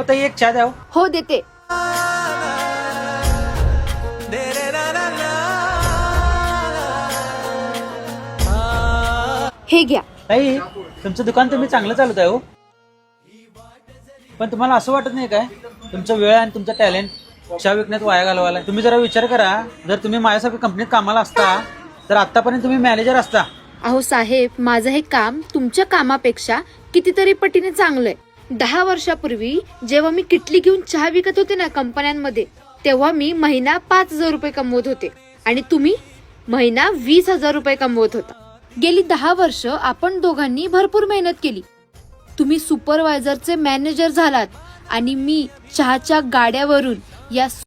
ताई एक चहा द्या. हो देते. हे घ्या. ताई तुमचं दुकान तुम्ही चांगलं चालवत आहे हो, पण तुम्हाला असं वाटत नाही काय तुमचा वेळ आणि तुमचं टॅलेंट चहा विकण्यात वाया घालवायला? तुम्ही जरा विचार करा, जर तुम्ही माझ्यासारख्या कंपनीत कामाला असता तर आतापर्यंत तुम्ही मॅनेजर असता. अहो साहेब, माझं हे काम तुमच्या कामापेक्षा कितीतरी पटीने चांगलंय. 10 वर्षापूर्वी जेव्हा मी किटली घेऊन चहा विकत होते ना कंपन्यांमध्ये, तेव्हा मी महिना 5,000 रुपये कमवत होते आणि तुम्ही महिना 20,000 रुपये कमवत होता. गेली 10 वर्ष आपण दोघांनी भरपूर मेहनत केली. तुम्ही सुपरवायझरचे मॅनेजर झालात आणि मी चहाच्या गाड्यावरून या